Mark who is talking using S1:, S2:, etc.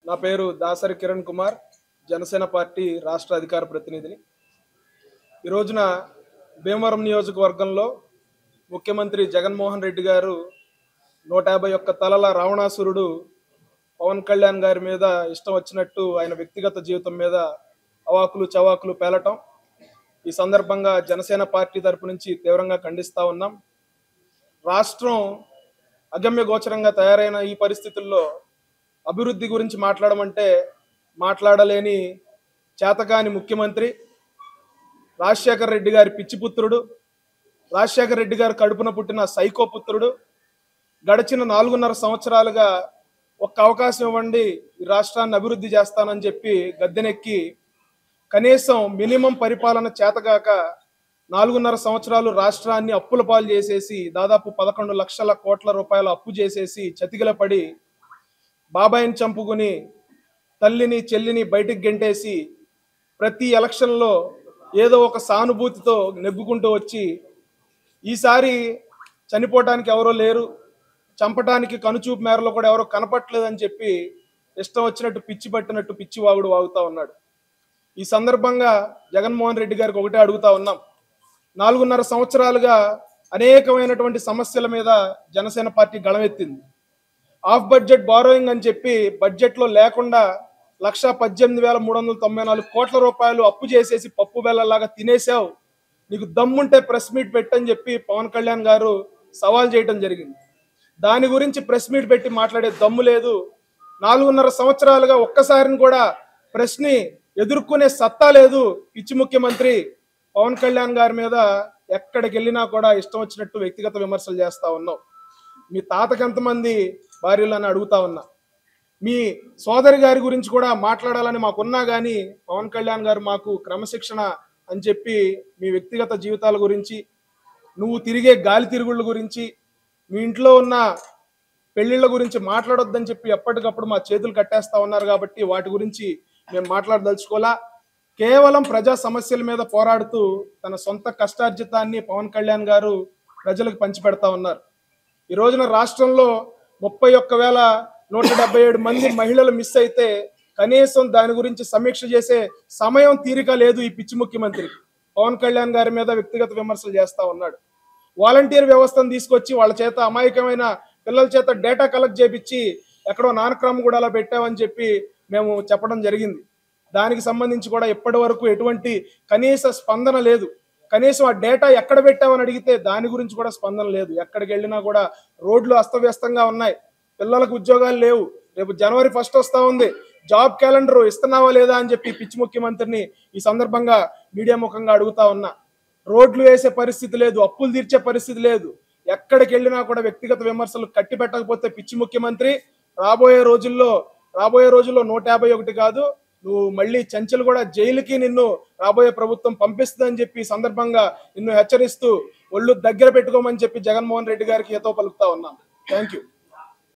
S1: నా పేరు దాసరి కిరణ్ కుమార్, జనసేన పార్టీ రాష్ట్ర అధికార ప్రతినిధిని. ఈ రోజున భీమవరం నియోజకవర్గంలో ముఖ్యమంత్రి జగన్మోహన్ రెడ్డి గారు 151 తలల రావణాసురుడు పవన్ కళ్యాణ్ గారి మీద ఇష్టం వచ్చినట్టు ఆయన వ్యక్తిగత జీవితం మీద అవాకులు చవాకులు పేలటం, ఈ సందర్భంగా జనసేన పార్టీ తరపు నుంచి తీవ్రంగా ఖండిస్తా ఉన్నాం. రాష్ట్రం అగమ్య గోచరంగా తయారైన ఈ పరిస్థితుల్లో అభివృద్ధి గురించి మాట్లాడమంటే మాట్లాడలేని చేతకాని ముఖ్యమంత్రి, రాజశేఖర రెడ్డి గారి పిచ్చిపుత్రుడు, రాజశేఖర రెడ్డి గారు కడుపున పుట్టిన సైకో పుత్రుడు, గడిచిన 4.5 సంవత్సరాలుగా ఒక్క అవకాశం ఇవ్వండి ఈ రాష్ట్రాన్ని అభివృద్ధి చేస్తానని చెప్పి గద్దెనెక్కి కనీసం మినిమం పరిపాలన చేతగాక 4.5 సంవత్సరాలు రాష్ట్రాన్ని అప్పుల పాలు చేసేసి దాదాపు 11 లక్షల కోట్ల రూపాయల అప్పు చేసేసి చతికిలపడి బాబాయిని చంపుకుని తల్లిని చెల్లిని బయటికి గెంటేసి ప్రతి ఎలక్షన్లో ఏదో ఒక సానుభూతితో నెగ్గుకుంటూ వచ్చి ఈసారి చనిపోవటానికి ఎవరో లేరు, చంపటానికి కనుచూపు మేరలో కూడా ఎవరో కనపట్లేదని చెప్పి ఇష్టం వచ్చినట్టు పిచ్చి పట్టినట్టు పిచ్చి వాగుడు వాగుతా ఉన్నాడు. ఈ సందర్భంగా జగన్మోహన్ రెడ్డి గారికి ఒకటే అడుగుతా ఉన్నాం. 4.5 సంవత్సరాలుగా అనేకమైనటువంటి సమస్యల మీద జనసేన పార్టీ గళమెత్తింది. ఆఫ్ బడ్జెట్ బారోయింగ్ అని చెప్పి బడ్జెట్లో లేకుండా 1,18,394 కోట్ల రూపాయలు అప్పు చేసేసి పప్పు బెల్లలాగా తినేసావు, నీకు దమ్ముంటే ప్రెస్ మీట్ పెట్టని చెప్పి పవన్ కళ్యాణ్ గారు సవాల్ చేయడం జరిగింది. దాని గురించి ప్రెస్ మీట్ పెట్టి మాట్లాడే దమ్ము లేదు. 4.5 సంవత్సరాలుగా ఒక్కసారిని కూడా ప్రెస్ని ఎదుర్కొనే సత్తా లేదు. పిచ్చి ముఖ్యమంత్రి పవన్ కళ్యాణ్ గారి మీద ఎక్కడికి వెళ్ళినా కూడా ఇష్టం వచ్చినట్టు వ్యక్తిగత విమర్శలు చేస్తా ఉన్నావు. మీ తాతకి ఎంతమంది భార్యలని అడుగుతా ఉన్నా. మీ సోదరి గారి గురించి కూడా మాట్లాడాలని మాకున్నా కానీ పవన్ కళ్యాణ్ గారు మాకు క్రమశిక్షణ అని చెప్పి మీ వ్యక్తిగత జీవితాల గురించి, నువ్వు తిరిగే గాలి తిరుగుళ్ళ గురించి, మీ ఇంట్లో ఉన్న పెళ్లిళ్ళ గురించి మాట్లాడొద్దని చెప్పి ఎప్పటికప్పుడు మా చేతులు కట్టేస్తా ఉన్నారు. కాబట్టి వాటి గురించి మేము మాట్లాడదలుచుకోలా. కేవలం ప్రజా సమస్యల మీద పోరాడుతూ తన సొంత కష్టార్జితాన్ని పవన్ కళ్యాణ్ గారు ప్రజలకు పంచిపెడతా ఉన్నారు. ఈ రోజున రాష్ట్రంలో 31,177 మంది మహిళలు మిస్ అయితే కనీసం దాని గురించి సమీక్ష చేసే సమయం తీరిక లేదు ఈ పిచ్చి ముఖ్యమంత్రికి. పవన్ కళ్యాణ్ గారి మీద వ్యక్తిగత విమర్శలు చేస్తా ఉన్నాడు. వాలంటీర్ వ్యవస్థను తీసుకొచ్చి వాళ్ళ చేత అమాయకమైన పిల్లల చేత డేటా కలెక్ట్ చేపించి ఎక్కడో నానక్రమ కూడా అలా పెట్టామని చెప్పి మేము చెప్పడం జరిగింది. దానికి సంబంధించి కూడా ఇప్పటి వరకు ఎటువంటి కనీస స్పందన లేదు. కనీసం ఆ డేటా ఎక్కడ పెట్టామని అడిగితే దాని గురించి కూడా స్పందన లేదు. ఎక్కడికి వెళ్ళినా కూడా రోడ్లు అస్తవ్యస్తంగా ఉన్నాయి, పిల్లలకు ఉద్యోగాలు లేవు, రేపు జనవరి 1 వస్తా ఉంది, జాబ్ క్యాలెండర్ ఇస్తున్నావా లేదా అని చెప్పి పిచ్చి ముఖ్యమంత్రిని ఈ సందర్భంగా మీడియా ముఖంగా అడుగుతా ఉన్నా. రోడ్లు వేసే పరిస్థితి లేదు, అప్పులు తీర్చే పరిస్థితి లేదు. ఎక్కడికి వెళ్ళినా కూడా వ్యక్తిగత విమర్శలు కట్టి పెట్టకపోతే పిచ్చి ముఖ్యమంత్రి రాబోయే రోజుల్లో 151 కాదు, నువ్వు మళ్ళీ చెంచలు కూడా జైలుకి నిన్ను రాబోయే ప్రభుత్వం పంపిస్తుందని చెప్పి సందర్భంగా నిన్ను హెచ్చరిస్తూ ఒళ్ళు దగ్గర పెట్టుకోమని చెప్పి జగన్మోహన్ రెడ్డి గారికి ఏతో పలుకుతా ఉన్నాను. Thank you.